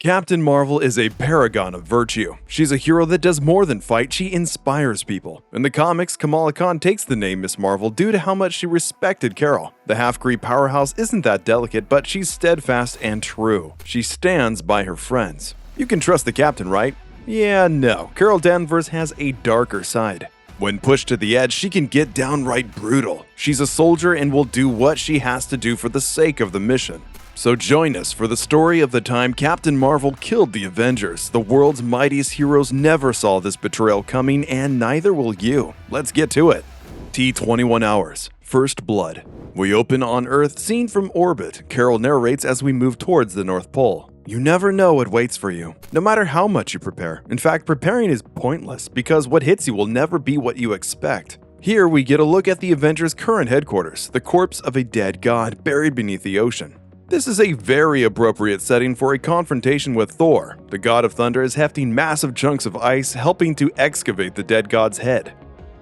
Captain Marvel is a paragon of virtue. She's a hero that does more than fight, she inspires people. In the comics, Kamala Khan takes the name Miss Marvel due to how much she respected Carol. The half-Kree powerhouse isn't that delicate, but she's steadfast and true. She stands by her friends. You can trust the Captain, right? Yeah, no. Carol Danvers has a darker side. When pushed to the edge, she can get downright brutal. She's a soldier and will do what she has to do for the sake of the mission. So join us for the story of the time Captain Marvel killed the Avengers. The world's mightiest heroes never saw this betrayal coming, and neither will you. Let's get to it. T-21 Hours. First Blood. We open on Earth, seen from orbit. Carol narrates as we move towards the North Pole. You never know what waits for you, no matter how much you prepare. In fact, preparing is pointless, because what hits you will never be what you expect. Here we get a look at the Avengers' current headquarters, the corpse of a dead god buried beneath the ocean. This is a very appropriate setting for a confrontation with Thor. The god of thunder is hefting massive chunks of ice, helping to excavate the dead god's head.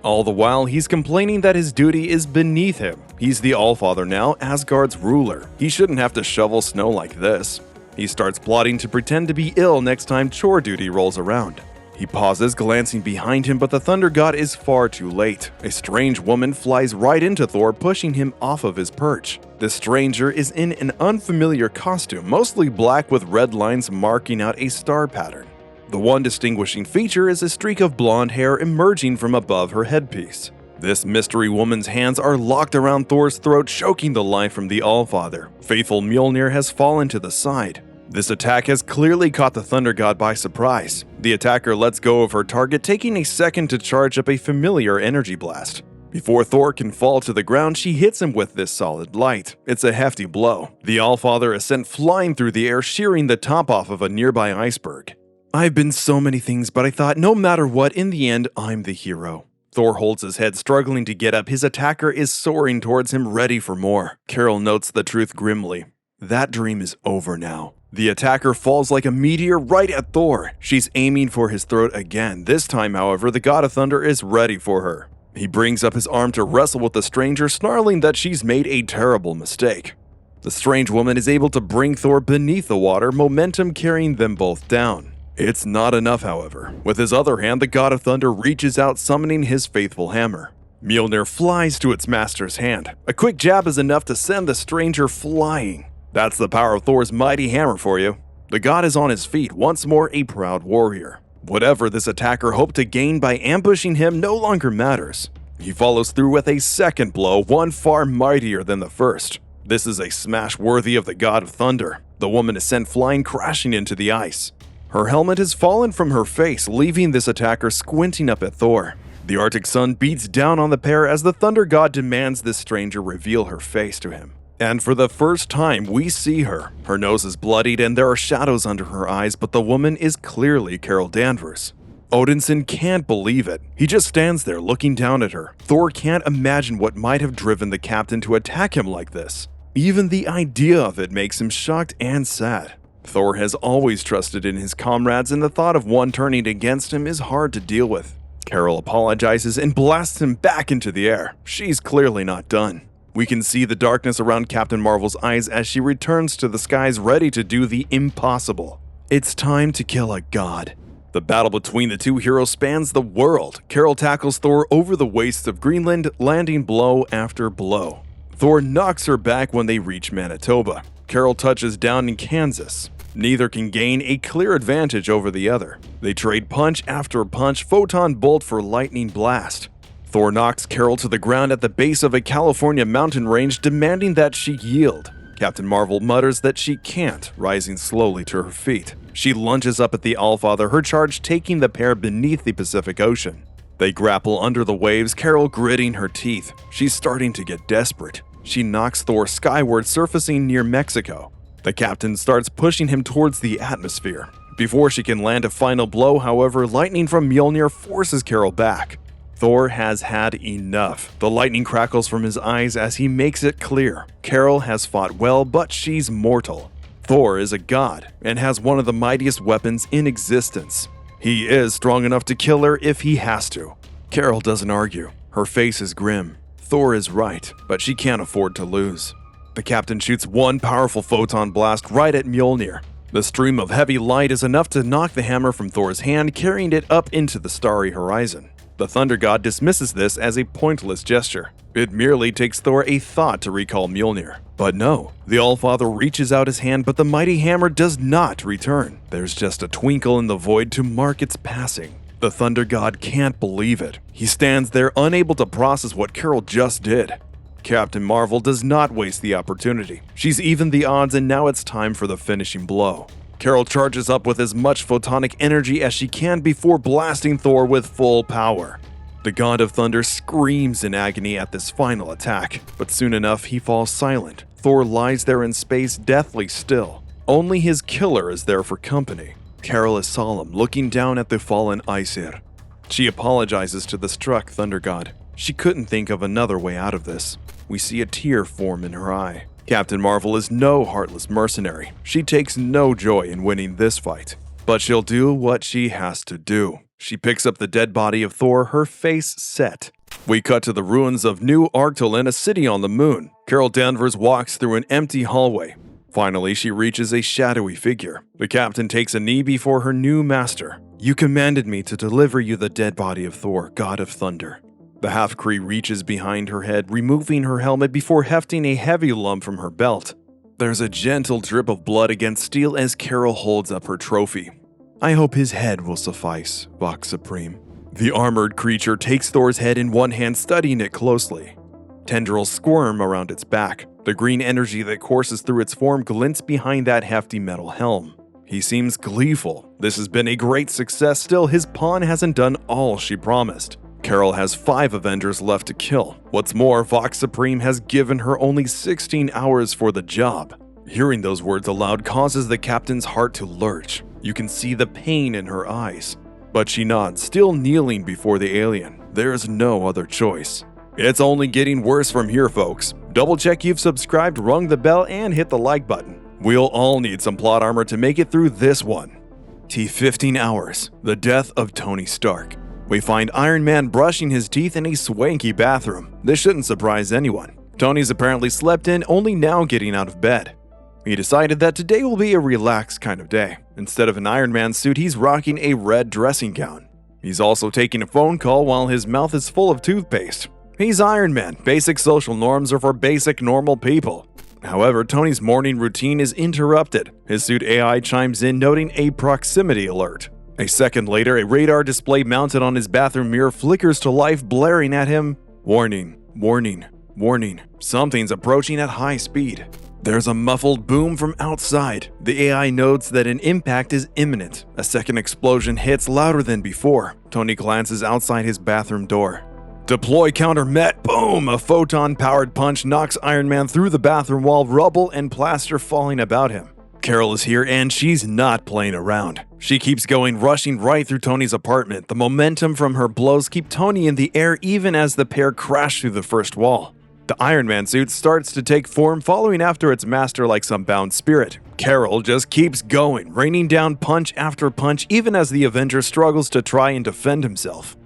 All the while, he's complaining that his duty is beneath him. He's the Allfather now, Asgard's ruler. He shouldn't have to shovel snow like this. He starts plotting to pretend to be ill next time chore duty rolls around. He pauses, glancing behind him, but the Thunder God is far too late. A strange woman flies right into Thor, pushing him off of his perch. The stranger is in an unfamiliar costume, mostly black with red lines marking out a star pattern. The one distinguishing feature is a streak of blonde hair emerging from above her headpiece. This mystery woman's hands are locked around Thor's throat, choking the life from the Allfather. Faithful Mjolnir has fallen to the side. This attack has clearly caught the Thunder God by surprise. The attacker lets go of her target, taking a second to charge up a familiar energy blast. Before Thor can fall to the ground, she hits him with this solid light. It's a hefty blow. The Allfather is sent flying through the air, shearing the top off of a nearby iceberg. I've been so many things, but I thought no matter what, in the end, I'm the hero. Thor holds his head, struggling to get up. His attacker is soaring towards him, ready for more. Carol notes the truth grimly. That dream is over now. The attacker falls like a meteor right at Thor. She's aiming for his throat again. This time, however, the God of Thunder is ready for her. He brings up his arm to wrestle with the stranger, snarling that she's made a terrible mistake. The strange woman is able to bring Thor beneath the water, momentum carrying them both down. It's not enough, however. With his other hand, the God of Thunder reaches out, summoning his faithful hammer. Mjolnir flies to its master's hand. A quick jab is enough to send the stranger flying. That's the power of Thor's mighty hammer for you. The god is on his feet, once more a proud warrior. Whatever this attacker hoped to gain by ambushing him no longer matters. He follows through with a second blow, one far mightier than the first. This is a smash worthy of the God of Thunder. The woman is sent flying, crashing into the ice. Her helmet has fallen from her face, leaving this attacker squinting up at Thor. The Arctic sun beats down on the pair as the Thunder God demands this stranger reveal her face to him. And for the first time, we see her. Her nose is bloodied and there are shadows under her eyes, but the woman is clearly Carol Danvers. Odinson can't believe it. He just stands there looking down at her. Thor can't imagine what might have driven the captain to attack him like this. Even the idea of it makes him shocked and sad. Thor has always trusted in his comrades, and the thought of one turning against him is hard to deal with. Carol apologizes and blasts him back into the air. She's clearly not done. We can see the darkness around Captain Marvel's eyes as she returns to the skies, ready to do the impossible. It's time to kill a god. The battle between the two heroes spans the world. Carol tackles Thor over the wastes of Greenland, landing blow after blow. Thor knocks her back when they reach Manitoba. Carol touches down in Kansas. Neither can gain a clear advantage over the other. They trade punch after punch, photon bolt for lightning blast. Thor knocks Carol to the ground at the base of a California mountain range, demanding that she yield. Captain Marvel mutters that she can't, rising slowly to her feet. She lunges up at the Allfather, her charge taking the pair beneath the Pacific Ocean. They grapple under the waves, Carol gritting her teeth. She's starting to get desperate. She knocks Thor skyward, surfacing near Mexico. The captain starts pushing him towards the atmosphere. Before she can land a final blow, however, lightning from Mjolnir forces Carol back. Thor has had enough. The lightning crackles from his eyes as he makes it clear. Carol has fought well, but she's mortal. Thor is a god and has one of the mightiest weapons in existence. He is strong enough to kill her if he has to. Carol doesn't argue. Her face is grim. Thor is right, but she can't afford to lose. The captain shoots one powerful photon blast right at Mjolnir. The stream of heavy light is enough to knock the hammer from Thor's hand, carrying it up into the starry horizon. The Thunder God dismisses this as a pointless gesture. It merely takes Thor a thought to recall Mjolnir. But no, the Allfather reaches out his hand, but the mighty hammer does not return. There's just a twinkle in the void to mark its passing. The Thunder God can't believe it. He stands there unable to process what Carol just did. Captain Marvel does not waste the opportunity. She's evened the odds, and now it's time for the finishing blow. Carol charges up with as much photonic energy as she can before blasting Thor with full power. The God of Thunder screams in agony at this final attack, but soon enough he falls silent. Thor lies there in space, deathly still. Only his killer is there for company. Carol is solemn, looking down at the fallen Aesir. She apologizes to the struck Thunder God. She couldn't think of another way out of this. We see a tear form in her eye. Captain Marvel is no heartless mercenary. She takes no joy in winning this fight. But she'll do what she has to do. She picks up the dead body of Thor, her face set. We cut to the ruins of New Arctilin, a city on the moon. Carol Danvers walks through an empty hallway. Finally, she reaches a shadowy figure. The captain takes a knee before her new master. "You commanded me to deliver you the dead body of Thor, God of Thunder." The half-Kree reaches behind her head, removing her helmet before hefting a heavy lump from her belt. There's a gentle drip of blood against steel as Carol holds up her trophy. "I hope his head will suffice, Vox Supreme." The armored creature takes Thor's head in one hand, studying it closely. Tendrils squirm around its back. The green energy that courses through its form glints behind that hefty metal helm. He seems gleeful. This has been a great success. Still, his pawn hasn't done all she promised. Carol has 5 Avengers left to kill. What's more, Vox Supreme has given her only 16 hours for the job. Hearing those words aloud causes the captain's heart to lurch. You can see the pain in her eyes. But she nods, still kneeling before the alien. There's no other choice. It's only getting worse from here, folks. Double check you've subscribed, rung the bell, and hit the like button. We'll all need some plot armor to make it through this one. T-15 hours, the death of Tony Stark. We find Iron Man brushing his teeth in a swanky bathroom. This shouldn't surprise anyone. Tony's apparently slept in, only now getting out of bed. He decided that today will be a relaxed kind of day. Instead of an Iron Man suit, he's rocking a red dressing gown. He's also taking a phone call while his mouth is full of toothpaste. He's Iron Man. Basic social norms are for basic normal people. However, Tony's morning routine is interrupted. His suit AI chimes in, noting a proximity alert. A second later, a radar display mounted on his bathroom mirror flickers to life, blaring at him, "Warning, warning, warning. Something's approaching at high speed." There's a muffled boom from outside. The AI notes that an impact is imminent. A second explosion hits louder than before. Tony glances outside his bathroom door. Deploy counter met. Boom! A photon-powered punch knocks Iron Man through the bathroom wall, rubble and plaster falling about him. Carol is here, and she's not playing around. She keeps going, rushing right through Tony's apartment. The momentum from her blows keep Tony in the air even as the pair crash through the first wall. The Iron Man suit starts to take form, following after its master like some bound spirit. Carol just keeps going, raining down punch after punch even as the Avenger struggles to try and defend himself.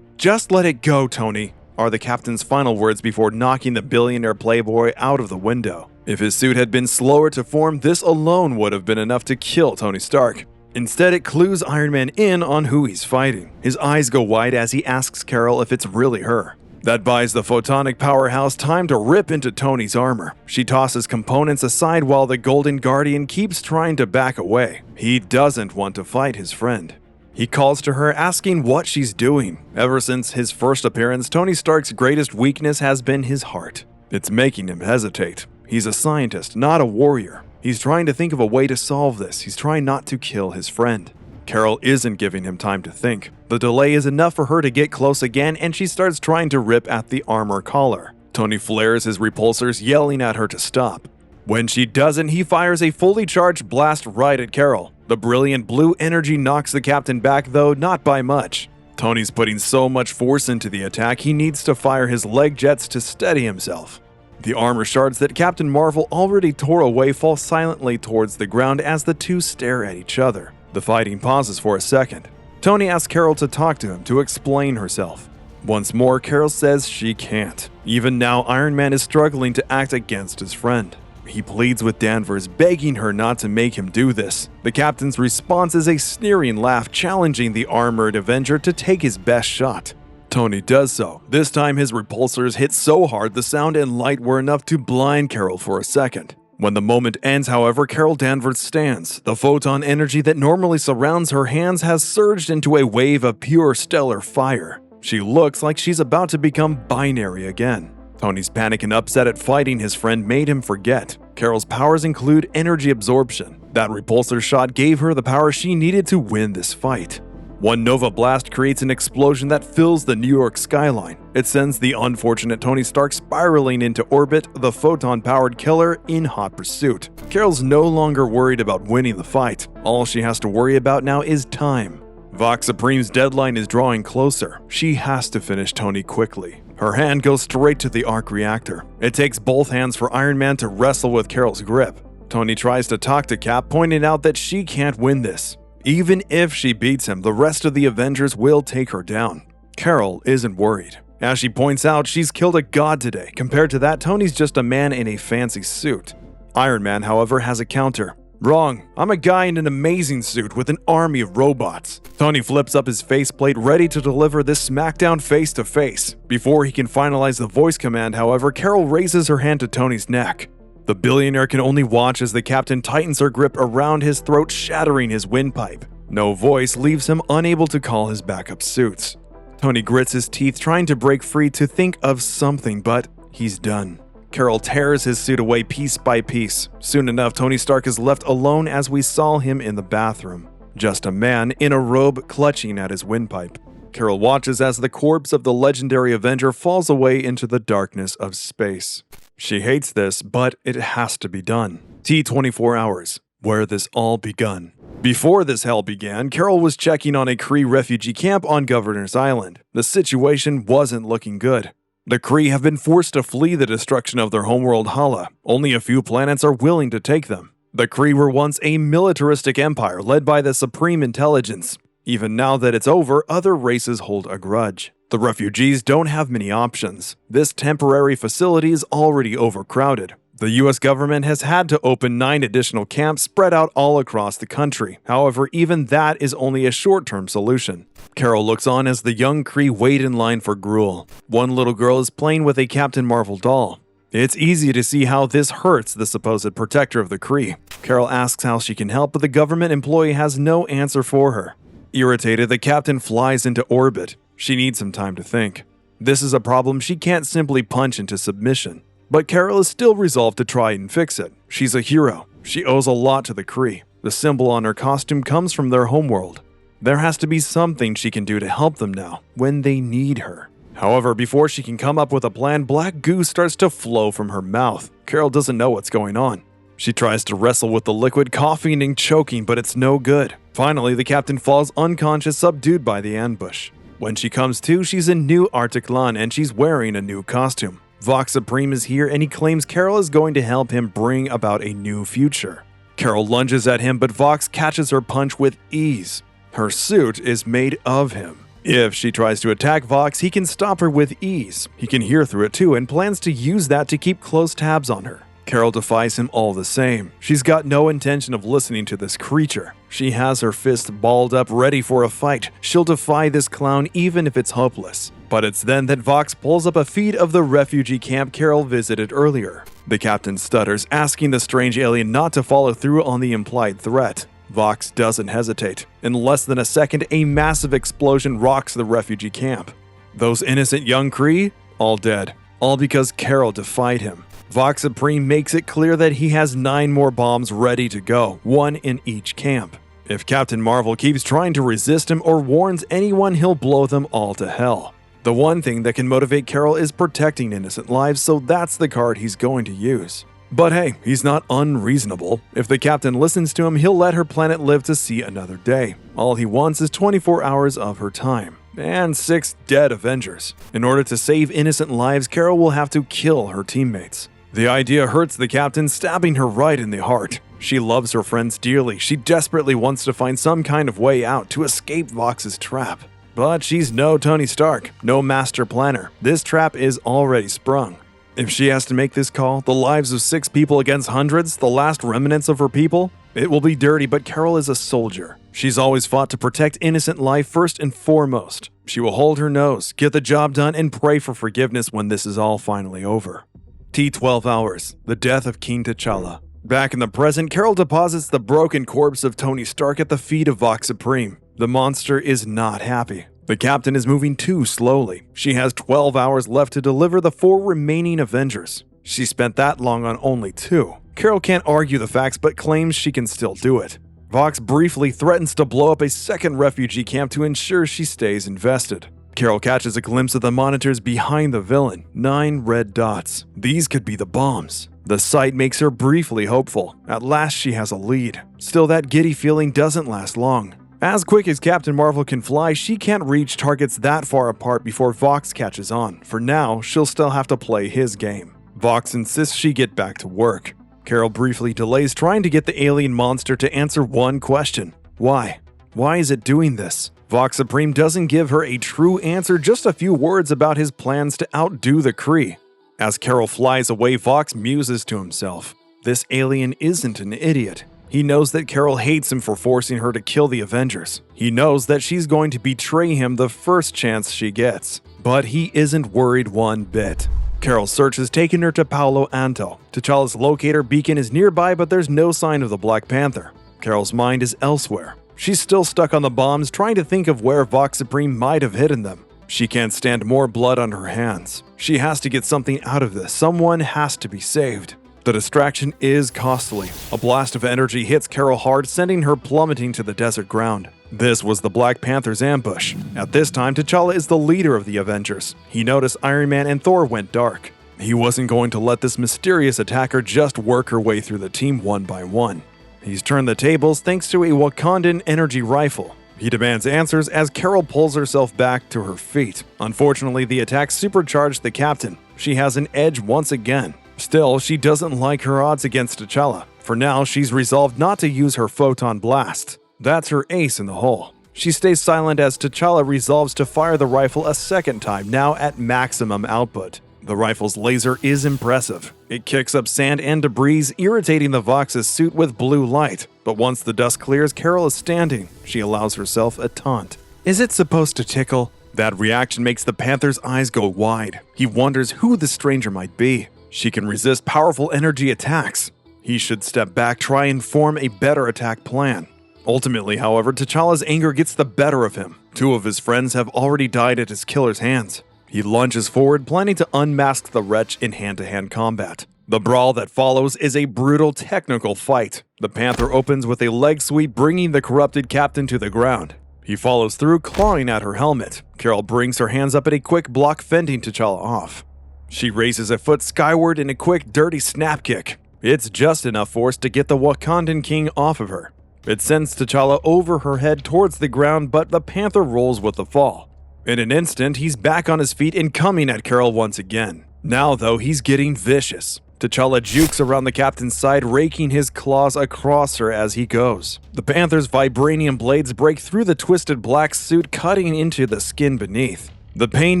"Just let it go, Tony," are the captain's final words before knocking the billionaire playboy out of the window. If his suit had been slower to form, this alone would have been enough to kill Tony Stark. Instead, it clues Iron Man in on who he's fighting. His eyes go wide as he asks Carol if it's really her. That buys the photonic powerhouse time to rip into Tony's armor. She tosses components aside while the Golden Guardian keeps trying to back away. He doesn't want to fight his friend. He calls to her, asking what she's doing. Ever since his first appearance, Tony Stark's greatest weakness has been his heart. It's making him hesitate. He's a scientist, not a warrior. He's trying to think of a way to solve this. He's trying not to kill his friend. Carol isn't giving him time to think. The delay is enough for her to get close again, and she starts trying to rip at the armor collar. Tony flares his repulsors, yelling at her to stop. When she doesn't, he fires a fully charged blast right at Carol. The brilliant blue energy knocks the captain back, though not by much. Tony's putting so much force into the attack, he needs to fire his leg jets to steady himself. The armor shards that Captain Marvel already tore away fall silently towards the ground as the two stare at each other. The fighting pauses for a second. Tony asks Carol to talk to him, to explain herself. Once more, Carol says she can't. Even now, Iron Man is struggling to act against his friend. He pleads with Danvers, begging her not to make him do this. The captain's response is a sneering laugh, challenging the armored Avenger to take his best shot. Tony does so. This time his repulsors hit so hard the sound and light were enough to blind Carol for a second. When the moment ends, however, Carol Danvers stands. The photon energy that normally surrounds her hands has surged into a wave of pure stellar fire. She looks like she's about to become binary again. Tony's panic and upset at fighting his friend made him forget. Carol's powers include energy absorption. That repulsor shot gave her the power she needed to win this fight. One Nova Blast creates an explosion that fills the New York skyline. It sends the unfortunate Tony Stark spiraling into orbit, the photon-powered killer in hot pursuit. Carol's no longer worried about winning the fight. All she has to worry about now is time. Vox Supreme's deadline is drawing closer. She has to finish Tony quickly. Her hand goes straight to the arc reactor. It takes both hands for Iron Man to wrestle with Carol's grip. Tony tries to talk to Cap, pointing out that she can't win this. Even if she beats him, the rest of the Avengers will take her down. Carol isn't worried. As she points out, she's killed a god today. Compared to that, Tony's just a man in a fancy suit. Iron Man, however, has a counter. Wrong. I'm a guy in an amazing suit with an army of robots. Tony flips up his faceplate, ready to deliver this smackdown face to face. Before he can finalize the voice command, however, Carol raises her hand to Tony's neck. The billionaire can only watch as the captain tightens her grip around his throat, shattering his windpipe. No voice leaves him unable to call his backup suits. Tony grits his teeth, trying to break free to think of something, but he's done. Carol tears his suit away piece by piece. Soon enough, Tony Stark is left alone as we saw him in the bathroom. Just a man in a robe clutching at his windpipe. Carol watches as the corpse of the legendary Avenger falls away into the darkness of space. She hates this, but it has to be done. T-24 hours, where this all begun. Before this hell began, Carol was checking on a Kree refugee camp on Governor's Island. The situation wasn't looking good. The Kree have been forced to flee the destruction of their homeworld Hala. Only a few planets are willing to take them. The Kree were once a militaristic empire led by the Supreme Intelligence. Even now that it's over, other races hold a grudge. The refugees don't have many options. This temporary facility is already overcrowded. The US government has had to open 9 additional camps spread out all across the country. However, even that is only a short-term solution. Carol looks on as the young Kree wait in line for gruel. One little girl is playing with a Captain Marvel doll. It's easy to see how this hurts the supposed protector of the Kree. Carol asks how she can help, but the government employee has no answer for her. Irritated, the captain flies into orbit. She needs some time to think. This is a problem she can't simply punch into submission. But Carol is still resolved to try and fix it. She's a hero. She owes a lot to the Kree. The symbol on her costume comes from their homeworld. There has to be something she can do to help them now, when they need her. However, before she can come up with a plan, black goo starts to flow from her mouth. Carol doesn't know what's going on. She tries to wrestle with the liquid, coughing and choking, but it's no good. Finally, the captain falls unconscious, subdued by the ambush. When she comes to, she's in new Arctic Lan and she's wearing a new costume. Vox Supreme is here and he claims Carol is going to help him bring about a new future. Carol lunges at him, but Vox catches her punch with ease. Her suit is made of him. If she tries to attack Vox, he can stop her with ease. He can hear through it too and plans to use that to keep close tabs on her. Carol defies him all the same. She's got no intention of listening to this creature. She has her fist balled up, ready for a fight. She'll defy this clown even if it's hopeless. But it's then that Vox pulls up a feed of the refugee camp Carol visited earlier. The captain stutters, asking the strange alien not to follow through on the implied threat. Vox doesn't hesitate. In less than a second, a massive explosion rocks the refugee camp. Those innocent young Kree, all dead. All because Carol defied him. Vox Supreme makes it clear that he has 9 more bombs ready to go, 1 in each camp. If Captain Marvel keeps trying to resist him or warns anyone, he'll blow them all to hell. The one thing that can motivate Carol is protecting innocent lives, so that's the card he's going to use. But hey, he's not unreasonable. If the captain listens to him, he'll let her planet live to see another day. All he wants is 24 hours of her time. And 6 dead Avengers. In order to save innocent lives, Carol will have to kill her teammates. The idea hurts the captain, stabbing her right in the heart. She loves her friends dearly. She desperately wants to find some kind of way out to escape Vox's trap. But she's no Tony Stark, no master planner. This trap is already sprung. If she has to make this call, the lives of 6 people against hundreds, the last remnants of her people, it will be dirty, but Carol is a soldier. She's always fought to protect innocent life first and foremost. She will hold her nose, get the job done, and pray for forgiveness when this is all finally over. T-12 Hours, the death of King T'Challa. Back in the present, Carol deposits the broken corpse of Tony Stark at the feet of Vox Supreme. The monster is not happy. The captain is moving too slowly. She has 12 hours left to deliver the 4 remaining Avengers. She spent that long on only 2. Carol can't argue the facts but claims she can still do it. Vox briefly threatens to blow up a second refugee camp to ensure she stays invested. Carol catches a glimpse of the monitors behind the villain, 9 red dots. These could be the bombs. The sight makes her briefly hopeful. At last she has a lead. Still, that giddy feeling doesn't last long. As quick as Captain Marvel can fly, she can't reach targets that far apart before Vox catches on. For now, she'll still have to play his game. Vox insists she get back to work. Carol briefly delays trying to get the alien monster to answer one question. Why? Why is it doing this? Vox Supreme doesn't give her a true answer, just a few words about his plans to outdo the Kree. As Carol flies away, Vox muses to himself. This alien isn't an idiot. He knows that Carol hates him for forcing her to kill the Avengers. He knows that she's going to betray him the first chance she gets. But he isn't worried one bit. Carol's search has taken her to Palo Alto. T'Challa's locator beacon is nearby, but there's no sign of the Black Panther. Carol's mind is elsewhere. She's still stuck on the bombs, trying to think of where Vox Supreme might have hidden them. She can't stand more blood on her hands. She has to get something out of this. Someone has to be saved. The distraction is costly. A blast of energy hits Carol hard, sending her plummeting to the desert ground. This was the Black Panther's ambush. At this time, T'Challa is the leader of the Avengers. He noticed Iron Man and Thor went dark. He wasn't going to let this mysterious attacker just work her way through the team one by one. He's turned the tables thanks to a Wakandan energy rifle. He demands answers as Carol pulls herself back to her feet. Unfortunately, the attack supercharged the captain. She has an edge once again. Still, she doesn't like her odds against T'Challa. For now, she's resolved not to use her photon blast. That's her ace in the hole. She stays silent as T'Challa resolves to fire the rifle a second time, now at maximum output. The rifle's laser is impressive. It kicks up sand and debris, irritating the Vox's suit with blue light. But once the dust clears, Carol is standing. She allows herself a taunt. Is it supposed to tickle? That reaction makes the Panther's eyes go wide. He wonders who the stranger might be. She can resist powerful energy attacks. He should step back, try and form a better attack plan. Ultimately, however, T'Challa's anger gets the better of him. 2 of his friends have already died at his killer's hands. He lunges forward, planning to unmask the wretch in hand-to-hand combat. The brawl that follows is a brutal technical fight. The Panther opens with a leg sweep, bringing the corrupted captain to the ground. He follows through, clawing at her helmet. Carol brings her hands up in a quick block, fending T'Challa off. She raises a foot skyward in a quick, dirty snap kick. It's just enough force to get the Wakandan king off of her. It sends T'Challa over her head towards the ground, but the Panther rolls with the fall. In an instant, he's back on his feet and coming at Carol once again. Now, though, he's getting vicious. T'Challa jukes around the captain's side, raking his claws across her as he goes. The Panther's vibranium blades break through the twisted black suit, cutting into the skin beneath. The pain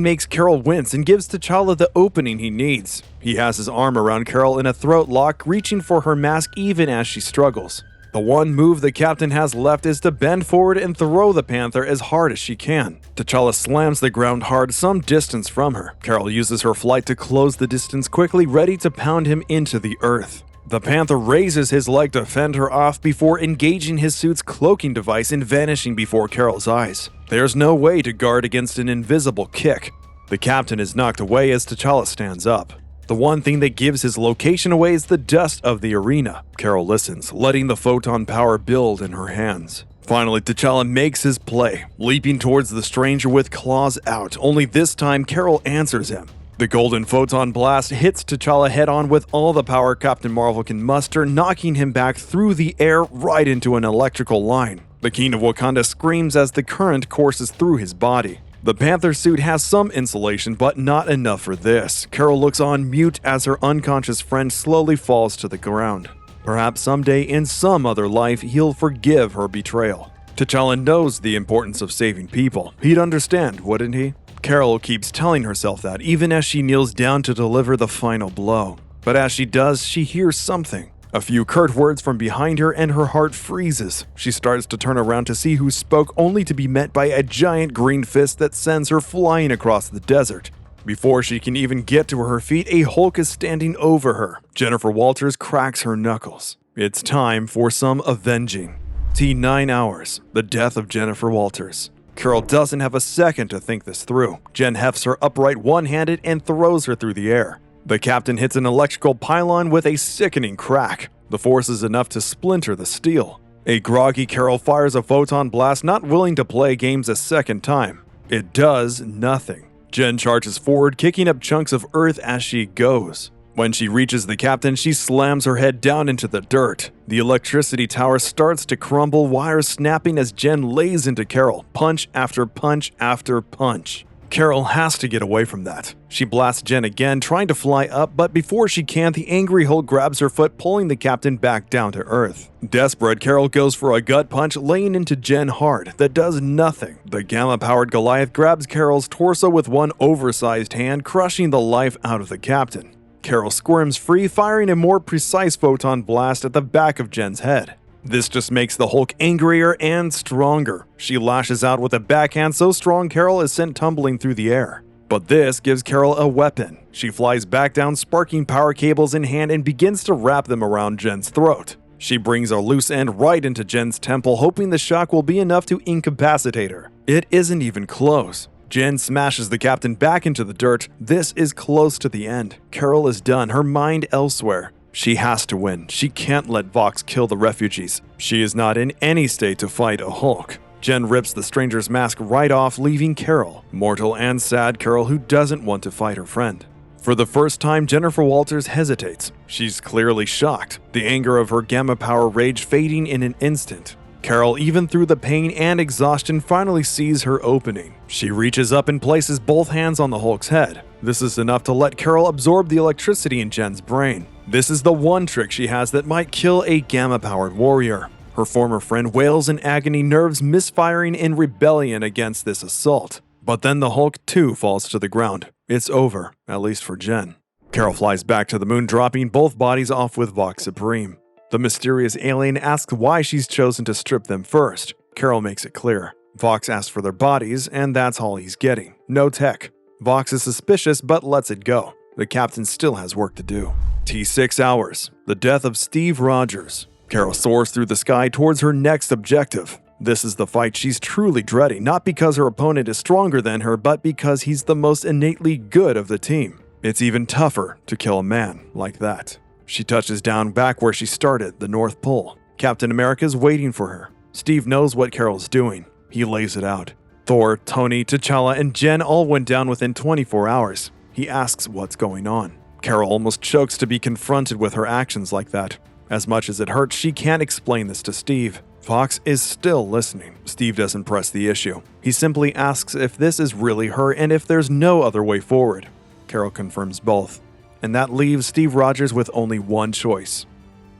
makes Carol wince and gives T'Challa the opening he needs. He has his arm around Carol in a throat lock, reaching for her mask even as she struggles. The one move the captain has left is to bend forward and throw the Panther as hard as she can. T'Challa slams the ground hard some distance from her. Carol uses her flight to close the distance quickly, ready to pound him into the earth. The Panther raises his leg to fend her off before engaging his suit's cloaking device and vanishing before Carol's eyes. There's no way to guard against an invisible kick. The captain is knocked away as T'Challa stands up. The one thing that gives his location away is the dust of the arena. Carol listens, letting the photon power build in her hands. Finally, T'Challa makes his play, leaping towards the stranger with claws out, only this time Carol answers him. The golden photon blast hits T'Challa head-on with all the power Captain Marvel can muster, knocking him back through the air right into an electrical line. The King of Wakanda screams as the current courses through his body. The Panther suit has some insulation, but not enough for this. Carol looks on mute as her unconscious friend slowly falls to the ground. Perhaps someday in some other life he'll forgive her betrayal. T'Challa knows the importance of saving people. He'd understand, wouldn't he? Carol keeps telling herself that even as she kneels down to deliver the final blow. But as she does, she hears something. A few curt words from behind her and her heart freezes. She starts to turn around to see who spoke, only to be met by a giant green fist that sends her flying across the desert. Before she can even get to her feet, a Hulk is standing over her. Jennifer Walters cracks her knuckles. It's time for some avenging. T9 hours, the death of Jennifer Walters. Carol doesn't have a second to think this through. Jen hefts her upright one-handed and throws her through the air. The captain hits an electrical pylon with a sickening crack. The force is enough to splinter the steel. A groggy Carol fires a photon blast, not willing to play games a second time. It does nothing. Jen charges forward, kicking up chunks of earth as she goes. When she reaches the captain, she slams her head down into the dirt. The electricity tower starts to crumble, wires snapping as Jen lays into Carol, punch after punch after punch. Carol has to get away from that. She blasts Jen again, trying to fly up, but before she can, the angry Hulk grabs her foot, pulling the captain back down to earth. Desperate, Carol goes for a gut punch, laying into Jen hard. That does nothing. The gamma-powered Goliath grabs Carol's torso with one oversized hand, crushing the life out of the captain. Carol squirms free, firing a more precise photon blast at the back of Jen's head. This just makes the Hulk angrier and stronger. She lashes out with a backhand so strong Carol is sent tumbling through the air. But this gives Carol a weapon. She flies back down, sparking power cables in hand, and begins to wrap them around Jen's throat. She brings a loose end right into Jen's temple, hoping the shock will be enough to incapacitate her. It isn't even close. Jen smashes the captain back into the dirt. This is close to the end. Carol is done, her mind elsewhere. She has to win. She can't let Vox kill the refugees. She is not in any state to fight a Hulk. Jen rips the stranger's mask right off, leaving Carol, mortal and sad Carol who doesn't want to fight her friend. For the first time, Jennifer Walters hesitates. She's clearly shocked, the anger of her gamma power rage fading in an instant. Carol, even through the pain and exhaustion, finally sees her opening. She reaches up and places both hands on the Hulk's head. This is enough to let Carol absorb the electricity in Jen's brain. This is the one trick she has that might kill a gamma-powered warrior. Her former friend wails in agony, nerves misfiring in rebellion against this assault. But then the Hulk too falls to the ground. It's over, at least for Jen. Carol flies back to the moon, dropping both bodies off with Vox Supreme. The mysterious alien asks why she's chosen to strip them first. Carol makes it clear. Vox asks for their bodies, and that's all he's getting. No tech. Vox is suspicious, but lets it go. The captain still has work to do. T6 hours. The death of Steve Rogers. Carol soars through the sky towards her next objective. This is the fight she's truly dreading, not because her opponent is stronger than her, but because he's the most innately good of the team. It's even tougher to kill a man like that. She touches down back where she started, the North Pole. Captain America's waiting for her. Steve knows what Carol's doing. He lays it out. Thor, Tony, T'Challa, and Jen all went down within 24 hours. He asks what's going on. Carol almost chokes to be confronted with her actions like that. As much as it hurts, she can't explain this to Steve. Vox is still listening. Steve doesn't press the issue. He simply asks if this is really her and if there's no other way forward. Carol confirms both. And that leaves Steve Rogers with only one choice.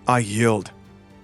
I yield.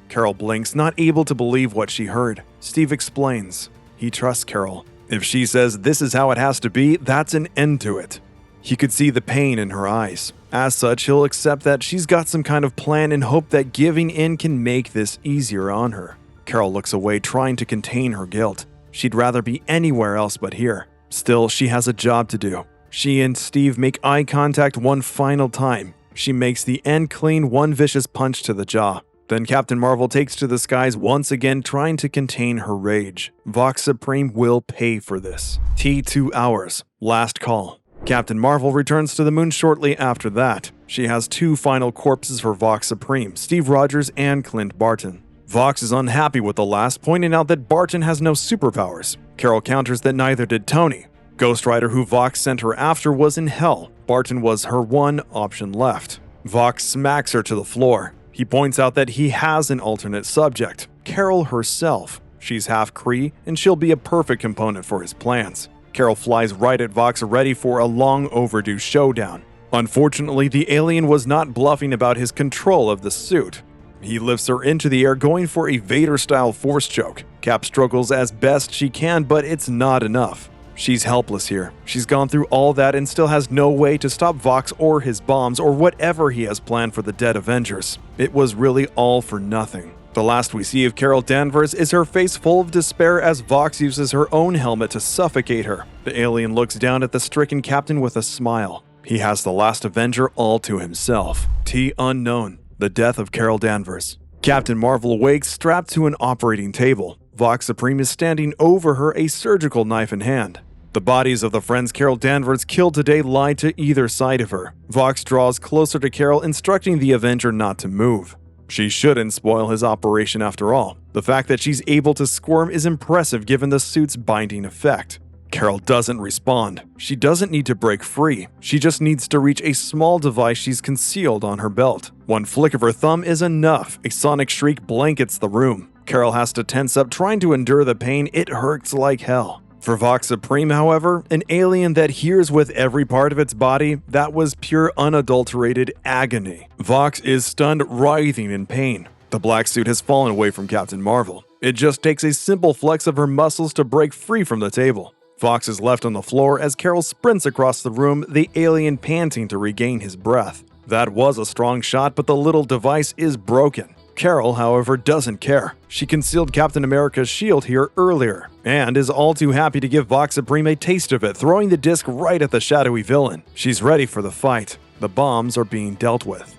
Carol blinks, not able to believe what she heard. Steve explains. He trusts Carol. If she says this is how it has to be, that's an end to it. He could see the pain in her eyes. As such, he'll accept that she's got some kind of plan and hope that giving in can make this easier on her. Carol looks away, trying to contain her guilt. She'd rather be anywhere else but here. Still, she has a job to do. She and Steve make eye contact one final time. She makes the end clean, one vicious punch to the jaw. Then Captain Marvel takes to the skies once again, trying to contain her rage. Vox Supreme will pay for this. T2 hours. Last call. Captain Marvel returns to the moon shortly after that. She has two final corpses for Vox Supreme, Steve Rogers and Clint Barton. Vox is unhappy with the last, pointing out that Barton has no superpowers. Carol counters that neither did Tony. Ghost Rider, who Vox sent her after, was in hell. Barton was her one option left. Vox smacks her to the floor. He points out that he has an alternate subject, Carol herself. She's half Kree, and she'll be a perfect component for his plans. Carol flies right at Vox, ready for a long overdue showdown. Unfortunately, the alien was not bluffing about his control of the suit. He lifts her into the air, going for a Vader-style force choke. Cap struggles as best she can, but it's not enough. She's helpless here. She's gone through all that and still has no way to stop Vox or his bombs or whatever he has planned for the dead Avengers. It was really all for nothing. The last we see of Carol Danvers is her face full of despair as Vox uses her own helmet to suffocate her. The alien looks down at the stricken captain with a smile. He has the last Avenger all to himself. T unknown. The death of Carol Danvers. Captain Marvel awakes strapped to an operating table. Vox Supreme is standing over her, a surgical knife in hand. The bodies of the friends Carol Danvers killed today lie to either side of her. Vox draws closer to Carol, instructing the Avenger not to move. She shouldn't spoil his operation after all. The fact that she's able to squirm is impressive given the suit's binding effect. Carol doesn't respond. She doesn't need to break free. She just needs to reach a small device she's concealed on her belt. One flick of her thumb is enough. A sonic shriek blankets the room. Carol has to tense up, trying to endure the pain. It hurts like hell. For Vox Supreme, however, an alien that hears with every part of its body, that was pure unadulterated agony. Vox is stunned, writhing in pain. The black suit has fallen away from Captain Marvel. It just takes a simple flex of her muscles to break free from the table. Vox is left on the floor as Carol sprints across the room, the alien panting to regain his breath. That was a strong shot, but the little device is broken. Carol, however, doesn't care. She concealed Captain America's shield here earlier, and is all too happy to give Vox Supreme a taste of it, throwing the disc right at the shadowy villain. She's ready for the fight. The bombs are being dealt with.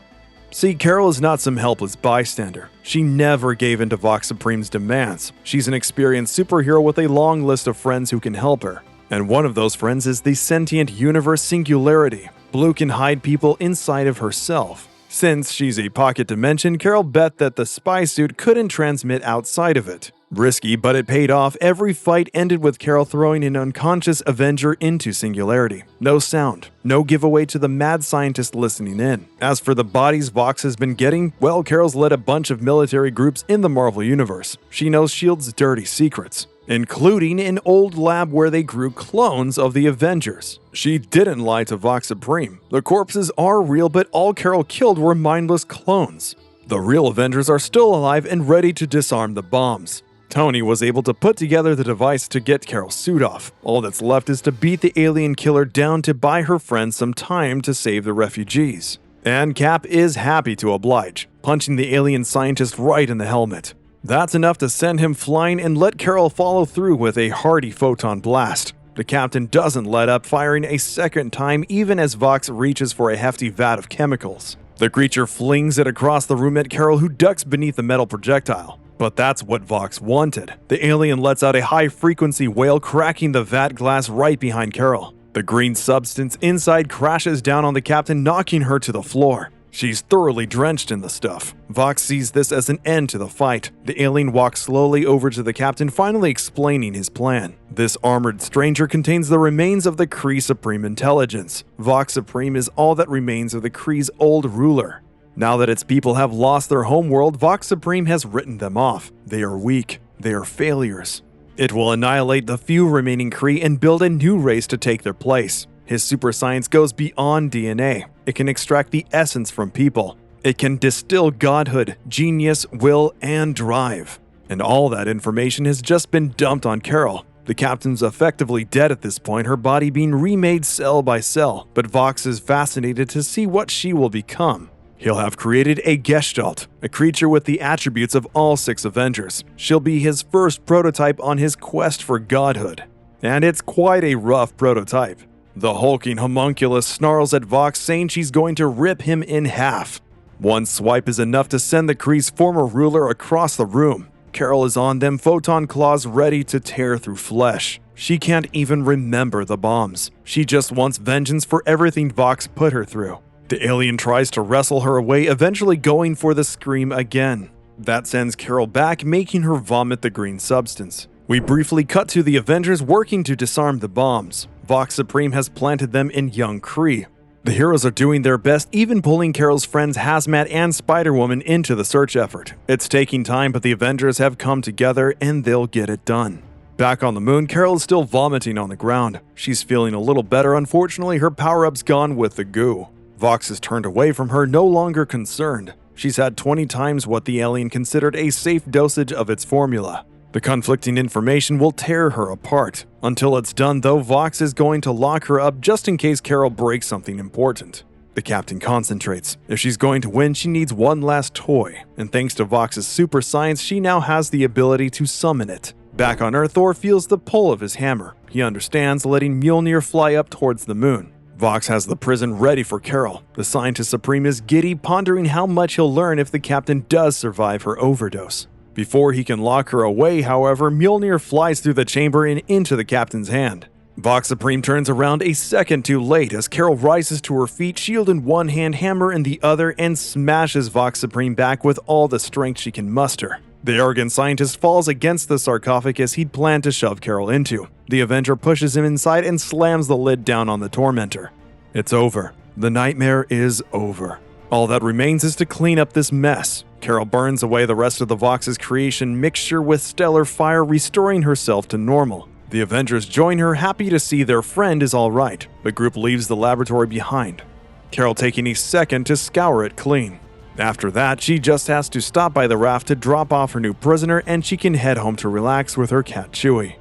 See, Carol is not some helpless bystander. She never gave in to Vox Supreme's demands. She's an experienced superhero with a long list of friends who can help her. And one of those friends is the sentient universe Singularity. Blue can hide people inside of herself. Since she's a pocket dimension, Carol bet that the spy suit couldn't transmit outside of it. Risky, but it paid off. Every fight ended with Carol throwing an unconscious Avenger into Singularity. No sound, no giveaway to the mad scientist listening in. As for the bodies Vox has been getting, well, Carol's led a bunch of military groups in the Marvel Universe. She knows S.H.I.E.L.D's dirty secrets, including an old lab where they grew clones of the Avengers. She didn't lie to Vox Supreme. The corpses are real, but all Carol killed were mindless clones. The real Avengers are still alive and ready to disarm the bombs. Tony was able to put together the device to get Carol's suit off. All that's left is to beat the alien killer down to buy her friends some time to save the refugees. And Cap is happy to oblige, punching the alien scientist right in the helmet. That's enough to send him flying and let Carol follow through with a hearty photon blast. The captain doesn't let up, firing a second time even as Vox reaches for a hefty vat of chemicals. The creature flings it across the room at Carol, who ducks beneath the metal projectile. But that's what Vox wanted. The alien lets out a high-frequency wail, cracking the vat glass right behind Carol. The green substance inside crashes down on the captain, knocking her to the floor. She's thoroughly drenched in the stuff. Vox sees this as an end to the fight. The alien walks slowly over to the captain, finally explaining his plan. This armored stranger contains the remains of the Kree Supreme Intelligence. Vox Supreme is all that remains of the Kree's old ruler. Now that its people have lost their homeworld, Vox Supreme has written them off. They are weak. They are failures. It will annihilate the few remaining Kree and build a new race to take their place. His super science goes beyond DNA. It can extract the essence from people. It can distill godhood, genius, will, and drive. And all that information has just been dumped on Carol. The captain's effectively dead at this point, her body being remade cell by cell, but Vox is fascinated to see what she will become. He'll have created a Gestalt, a creature with the attributes of all 6 Avengers. She'll be his first prototype on his quest for godhood. And it's quite a rough prototype. The hulking homunculus snarls at Vox, saying she's going to rip him in half. One swipe is enough to send the Kree's former ruler across the room. Carol is on them, photon claws ready to tear through flesh. She can't even remember the bombs. She just wants vengeance for everything Vox put her through. The alien tries to wrestle her away, eventually going for the scream again. That sends Carol back, making her vomit the green substance. We briefly cut to the Avengers working to disarm the bombs. Vox Supreme has planted them in young Kree. The heroes are doing their best, even pulling Carol's friends Hazmat and Spider-Woman into the search effort. It's taking time, but the Avengers have come together and they'll get it done. Back on the moon, Carol is still vomiting on the ground. She's feeling a little better. Unfortunately, her power-up's gone with the goo. Vox is turned away from her, no longer concerned. She's had 20 times what the alien considered a safe dosage of its formula. The conflicting information will tear her apart. Until it's done though, Vox is going to lock her up just in case Carol breaks something important. The captain concentrates. If she's going to win, she needs one last toy, and thanks to Vox's super science, she now has the ability to summon it. Back on Earth, Thor feels the pull of his hammer. He understands, letting Mjolnir fly up towards the moon. Vox has the prison ready for Carol. The Scientist Supreme is giddy, pondering how much he'll learn if the captain does survive her overdose. Before he can lock her away, however, Mjolnir flies through the chamber and into the captain's hand. Vox Supreme turns around a second too late as Carol rises to her feet, shield in one hand, hammer in the other, and smashes Vox Supreme back with all the strength she can muster. The arrogant scientist falls against the sarcophagus he'd planned to shove Carol into. The Avenger pushes him inside and slams the lid down on the tormentor. It's over. The nightmare is over. All that remains is to clean up this mess. Carol burns away the rest of the Vox's creation mixture with stellar fire, restoring herself to normal. The Avengers join her, happy to see their friend is alright, but group leaves the laboratory behind. Carol taking a second to scour it clean. After that, she just has to stop by the raft to drop off her new prisoner, and she can head home to relax with her cat Chewie.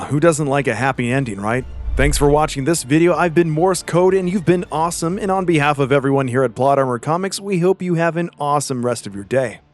Who doesn't like a happy ending, right? Thanks for watching this video. I've been Morse Code, and you've been awesome, and on behalf of everyone here at Plot Armor Comics, we hope you have an awesome rest of your day.